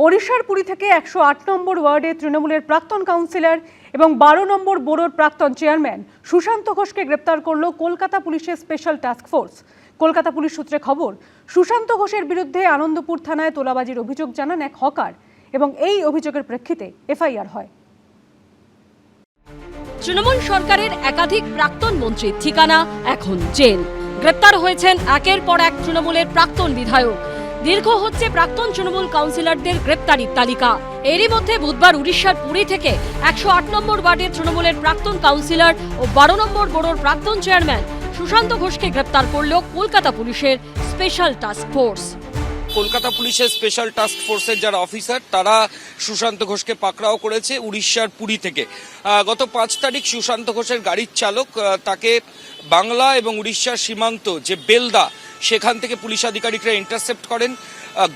ওড়িশার পুরী থেকে ১০৮ নম্বর ওয়ার্ডে তৃণমূলের প্রাক্তন কাউন্সিলর এবং ১২ নম্বর বোর্ডের প্রাক্তন চেয়ারম্যান সুশান্ত ঘোষকে গ্রেপ্তার করল কলকাতা পুলিশের special task force. Kolkata police সূত্রে খবর, সুশান্ত ঘোষের বিরুদ্ধে আনন্দপুর থানায় তোলাবাজির অভিযোগ জানান এক হকার এবং এই অভিযোগের প্রেক্ষিতে এফআইআর হয়। তৃণমূল সরকারের একাধিক প্রাক্তন মন্ত্রীর ঠিকানা এখন জেল। গ্রেপ্তার হয়েছেন একের পর এক তৃণমূলের প্রাক্তন বিধায়ক। দীর্ঘ হচ্ছে প্রাক্তন তৃণমূল কাউন্সিলরদের গ্রেপ্তারির তালিকা। এরই মধ্যে বুধবার উড়িষ্যার পুরী থেকে ১০৮ নম্বর ওয়ার্ডের তৃণমূলের প্রাক্তন কাউন্সিলর ও ১২ নম্বর বোর্ডের প্রাক্তন চেয়ারম্যান সুশান্ত ঘোষকে গ্রেপ্তার করল কলকাতা পুলিশের স্পেশাল টাস্ক ফোর্স। কলকাতা পুলিশের স্পেশাল টাস্ক ফোর্সের যারা অফিসার তারা সুশান্ত ঘোষকে পাকড়াও করেছে উড়িষ্যার পুরী থেকে। গত ৫ তারিখ সুশান্ত ঘোষের গাড়ির চালক তাকে বাংলা এবং উড়িষ্যার সীমান্ত যে বেলদা সেখান থেকে পুলিশ আধিকারিকরা ইন্টারসেপ্ট করেন।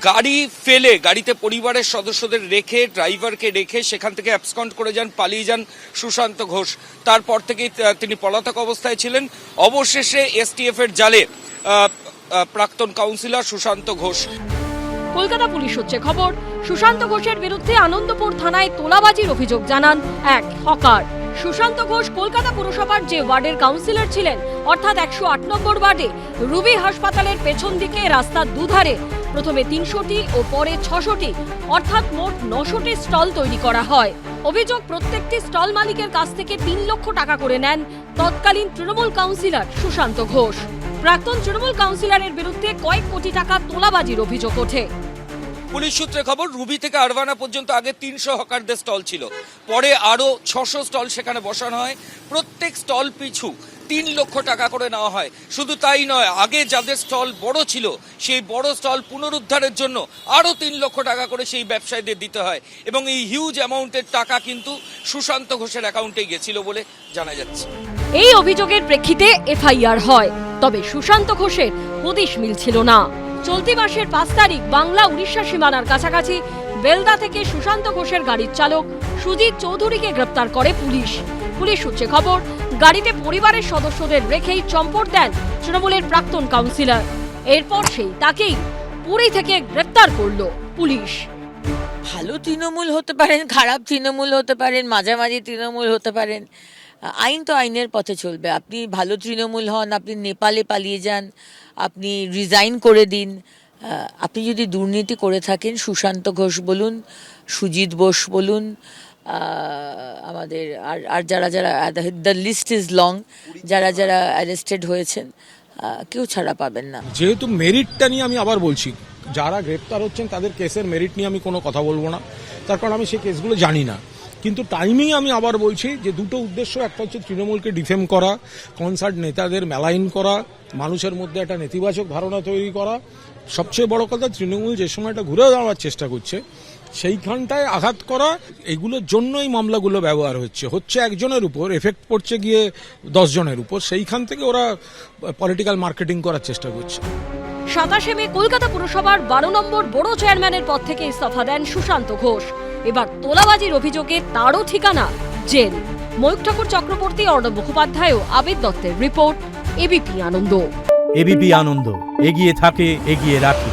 গাড়ি ফেলে গাড়িতে পরিবারের সদস্যদের রেখে ড্রাইভারকে রেখে সেখান থেকে অ্যাবসকন্ড করে যান, পালিয়ে যান সুশান্ত ঘোষ। তারপর থেকেই তিনি পলাতক অবস্থায় ছিলেন। অবশেষে এসটিএফ এর জালে প্রাক্তন কাউন্সিলর সুশান্ত ঘোষ। কলকাতা পুলিশ সূত্রে খবর, সুশান্ত ঘোষের বিরুদ্ধে আনন্দপুর থানায় তোলাবাজির অভিযোগ জানান এক হকার। সুশান্ত ঘোষ কলকাতা পুরসভার যে ওয়ার্ডের কাউন্সিলর ছিলেন, অর্থাৎ ১০৮ নম্বর ওয়ার্ডে রুবি হাসপাতালের পেছন দিকে রাস্তার দুধারে প্রথমে ৩০০টি ও পরে ৬০০টি অর্থাৎ মোট ৯০০টি স্টল তৈরি করা হয়। অভিযোগ, প্রত্যেকটি স্টল মালিকের কাছ থেকে ৩ লক্ষ টাকা করে নেন তৎকালীন তৃণমূল কাউন্সিলর সুশান্ত ঘোষ। প্রাক্তন তৃণমূল কাউন্সিলরের বিরুদ্ধে কয়েক কোটি টাকা তোলাবাজির অভিযোগ ওঠে। পুলিশ সূত্রে খবর, রুবি থেকে আরভানা পর্যন্ত আগে ৩০০ হকারদের স্টল ছিল, পরে আরো ৬০০ স্টল সেখানে বসানো হয়। প্রত্যেক স্টল পিছু ৩ লক্ষ টাকা করে নেওয়া হয়। শুধু তাই নয়, আগে যাদের স্টল বড় ছিল সেই বড় স্টল পুনরুদ্ধারের জন্য আরো ৩ লক্ষ টাকা করে সেই ব্যবসায়ীদের দিতে হয় এবং এই হিউজ অ্যামাউন্টের টাকা কিন্তু সুশান্ত ঘোষের অ্যাকাউন্টে গেছিল বলে জানা যাচ্ছে। এই অভিযোগের প্রেক্ষিতে এফআইআর হয়, তবে সুশান্ত ঘোষের হদিশ মিলছিল না। চলতি মাসের ৫ তারিখ বাংলা উড়িষ্যা সীমানার কাছাকাছি বেলদা থেকে সুশান্ত ঘোষের গাড়ির চালক সুজিত চৌধুরীকে গ্রেপ্তার করে পুলিশ। পুলিশ সূত্রে খবর, গাড়িতে পরিবারের সদস্যদের রেখেই চম্পট দেন তৃণমূলের প্রাক্তন কাউন্সিলর। এরপর তাকেই পুরী থেকে গ্রেপ্তার করল পুলিশ। ভালো তৃণমূল হতে পারেন, খারাপ তৃণমূল হতে পারেন, মাঝামাঝি তৃণমূল হতে পারেন, আইন তো আইনের পথে চলবে। আপনি ভালো তৃণমূল হন, আপনি নেপালে পালিয়ে যান, আপনি রিজাইন করে দিন। আপনি যদি দুর্নীতি করে থাকেন, সুশান্ত ঘোষ বলুন, সুজিত বোস বলুন, আমাদের আর যারা যারা দ্য লিস্ট ইজ লং, যারা যারা অ্যারেস্টেড হয়েছেন, কেউ ছাড়া পাবেন না। যেহেতু মেরিটটা নিয়ে আমি আবার বলছি, যারা গ্রেপ্তার হচ্ছেন তাদের কেসের মেরিট নিয়ে আমি কোনো কথা বলবো না, তার কারণ আমি সেই কেসগুলো জানি না। কিন্তু টাইমিং আমি আবার বলছি যে দুটো উদ্দেশ্য, একটা হচ্ছে তৃণমূলকে ডিফেম করা, কনসার্ট নেতাদের মেলাইন করা, মানুষের মধ্যে একটা নেতিবাচক ধারণা তৈরি করা। সবচেয়ে বড় কথা, তৃণমূল যে সময়টা ঘুরে দাঁড়াবার চেষ্টা করছে সেইখানটায় আঘাত করা, এগুলোর জন্যই মামলাগুলো ব্যবহার হচ্ছে একজনের উপর, এফেক্ট পড়ছে গিয়ে ১০ জনের উপর। সেইখান থেকে ওরা পলিটিক্যাল মার্কেটিং করার চেষ্টা করছে। ২৭ মে কলকাতা পুরসভার ১২ নম্বর বড় চেয়ারম্যানের পদ থেকে ইস্তফা দেন সুশান্ত ঘোষ। এবার তোলাবাজির অভিযোগে তারও ঠিকানা জেল। ময়ূক ঠাকুর চক্রবর্তী, অর্ণব মুখোপাধ্যায় ও আবিদ দত্তের রিপোর্ট, এবিপি আনন্দ। এবিপি আনন্দ, এগিয়ে থাকে, এগিয়ে রাখে।